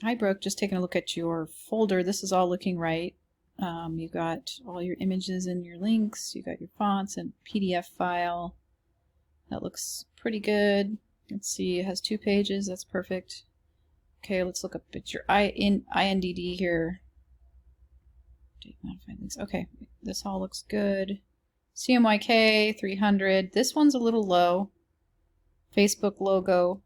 Hi, Brooke. Just taking a look at your folder. This is all looking right. You've got all your images and your links. You've got your fonts and PDF file. That looks pretty good. Let's see, it has 2 pages. That's perfect. Okay, let's look up at your INDD here. Modified links. Okay, this all looks good. CMYK 300. This one's a little low. Facebook logo.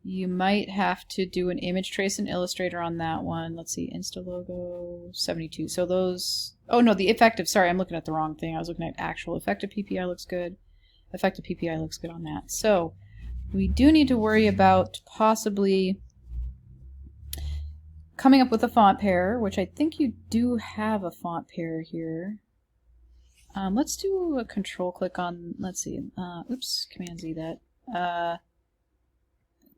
You might have to do an image trace in Illustrator on that one. Let's see, Insta logo 72. So those, oh no, the effective, sorry, I'm looking at the wrong thing. I was looking at actual effective PPI looks good. Effective PPI looks good on that. So we do need to worry about possibly coming up with a font pair, which I think you do have a font pair here. Let's do a control click on, let's see, oops, Command Z that.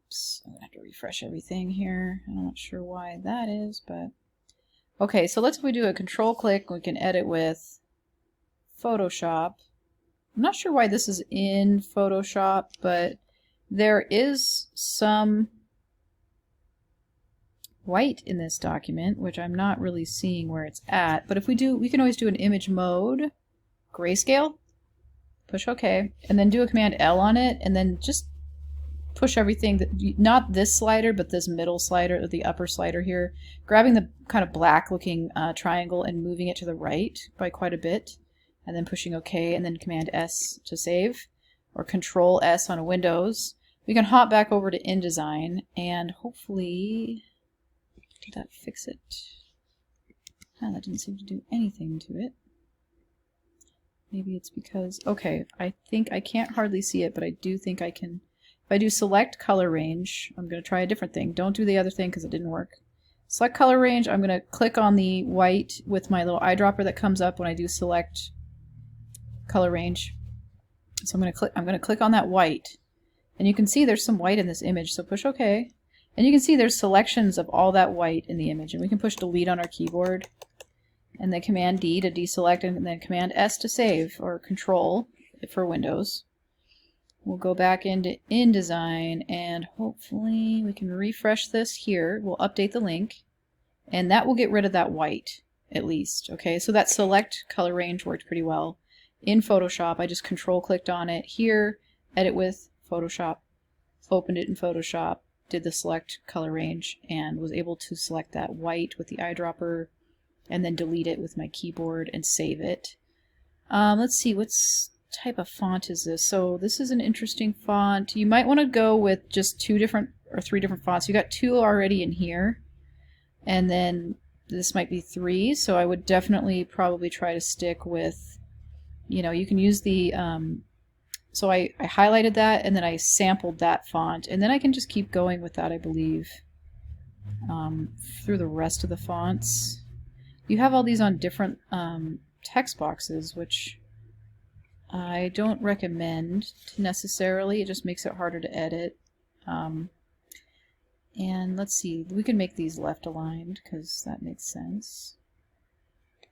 Oops, I'm gonna have to refresh everything here. I'm not sure why that is, but okay, so let's, if we do a control click, we can edit with Photoshop. I'm not sure why this is in Photoshop, but there is some white in this document, which I'm not really seeing where it's at. But if we do, we can always do an image mode, grayscale, push OK, and then do a Command L on it, and then just push everything, that, not this slider, but this middle slider, or the upper slider here, grabbing the kind of black looking triangle and moving it to the right by quite a bit, and then pushing OK, and then Command S to save, or Control S on a Windows. We can hop back over to InDesign, and hopefully, did that fix it? Oh, that didn't seem to do anything to it. Maybe it's because, okay, I think I can't hardly see it, but I do think I can. If I do select color range, I'm going to try a different thing. Don't do the other thing because it didn't work. Select color range, I'm going to click on the white with my little eyedropper that comes up when I do select color range. So I'm going to click on that white. And you can see there's some white in this image, so push OK. And you can see there's selections of all that white in the image. And we can push delete on our keyboard. And then Command D to deselect, and then Command S to save, or Control for Windows. We'll go back into InDesign, and hopefully we can refresh this here. We'll update the link, and that will get rid of that white, at least. Okay, so that select color range worked pretty well. In Photoshop, I just control clicked on it here, edit with Photoshop, opened it in Photoshop, did the select color range, and was able to select that white with the eyedropper, and then delete it with my keyboard and save it. Let's see, what's type of font is this? So this is an interesting font. You might want to go with just 2 different or 3 different fonts. You got 2 already in here, and then this might be 3, so I would definitely probably try to stick with, you know, you can use the so I highlighted that, and then I sampled that font, and then I can just keep going with that, I believe, through the rest of the fonts. You have all these on different text boxes, which I don't recommend necessarily. It just makes it harder to edit. And let's see, we can make these left aligned because that makes sense.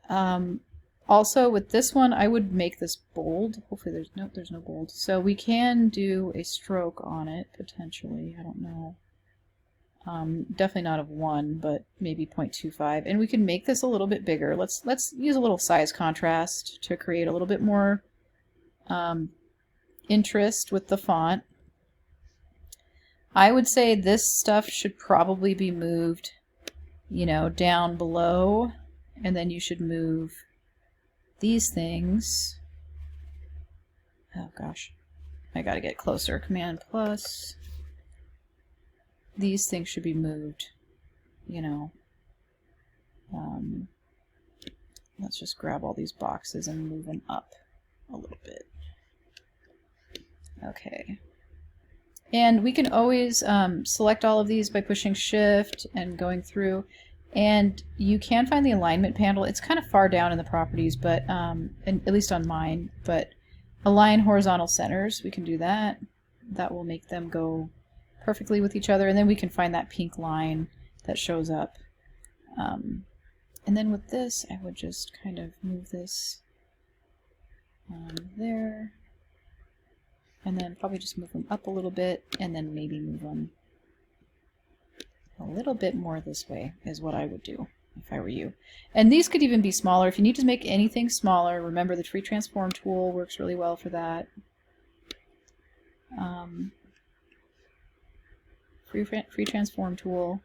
Also with this one, I would make this bold. Hopefully there's no bold. So we can do a stroke on it potentially. I don't know. Definitely not of 1, but maybe 0.25. And we can make this a little bit bigger. Let's use a little size contrast to create a little bit more interest with the font. I would say this stuff should probably be moved, you know, down below, and then you should move these things. Oh gosh, I gotta get closer. Command plus. These things should be moved, you know. Let's just grab all these boxes and move them up a little bit. Okay. And we can always select all of these by pushing Shift and going through. And you can find the alignment panel. It's kind of far down in the properties, but at least on mine. But align horizontal centers, we can do that. That will make them go perfectly with each other. And then we can find that pink line that shows up. And then with this, I would just kind of move this there. And then probably just move them up a little bit, and then maybe move them A little bit more this way is what I would do if I were you. And these could even be smaller. If you need to make anything smaller, remember the Free Transform tool works really well for that. Free Transform tool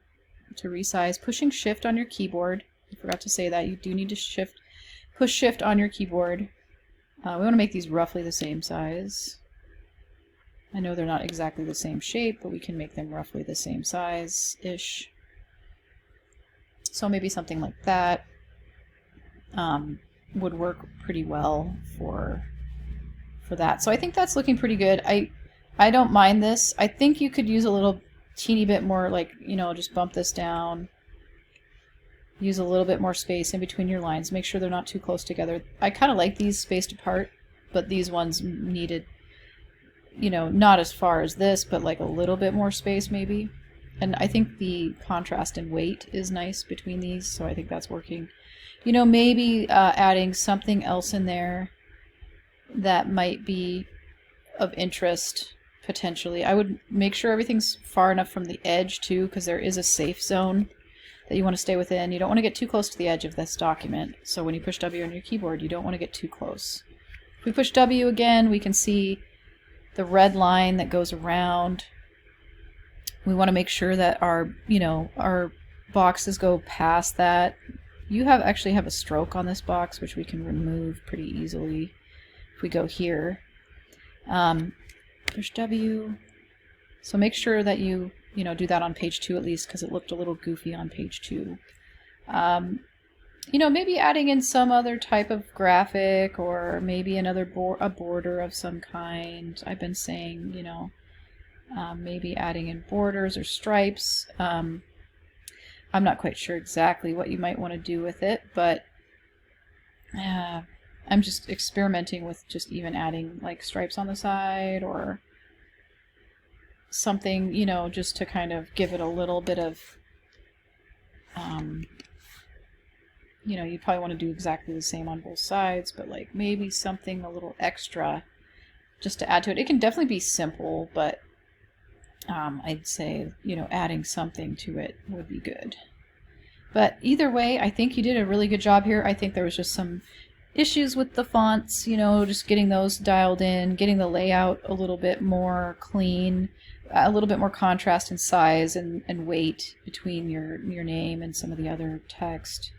to resize. Pushing Shift on your keyboard. I forgot to say that. You do need to push Shift on your keyboard. We want to make these roughly the same size. I know they're not exactly the same shape, but we can make them roughly the same size-ish. So maybe something like that would work pretty well for that. So I think that's looking pretty good. I don't mind this. I think you could use a little teeny bit more, like, you know, just bump this down. Use a little bit more space in between your lines. Make sure they're not too close together. I kind of like these spaced apart, but these ones needed, you know, not as far as this, but like a little bit more space maybe. And I think the contrast in weight is nice between these, so I think that's working. You know, maybe adding something else in there that might be of interest potentially. I would make sure everything's far enough from the edge too, because there is a safe zone that you want to stay within. You don't want to get too close to the edge of this document. So when you push W on your keyboard, you don't want to get too close. If we push W again, we can see the red line that goes around. We want to make sure that our, you know, our boxes go past that. You actually have a stroke on this box, which we can remove pretty easily if we go here. Push W. So make sure that you do that on page 2 at least, because it looked a little goofy on page 2. You know, maybe adding in some other type of graphic, or maybe another a border of some kind. I've been saying, you know, maybe adding in borders or stripes. I'm not quite sure exactly what you might want to do with it, but I'm just experimenting with just even adding like stripes on the side or something, you know, just to kind of give it a little bit of, you know, you'd probably want to do exactly the same on both sides, but like maybe something a little extra just to add to it. It can definitely be simple, but I'd say, you know, adding something to it would be good. But either way, I think you did a really good job here. I think there was just some issues with the fonts, you know, just getting those dialed in, getting the layout a little bit more clean, a little bit more contrast in size and weight between your name and some of the other text.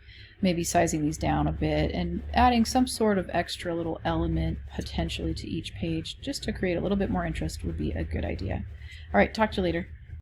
Maybe sizing these down a bit and adding some sort of extra little element potentially to each page just to create a little bit more interest would be a good idea. All right, talk to you later.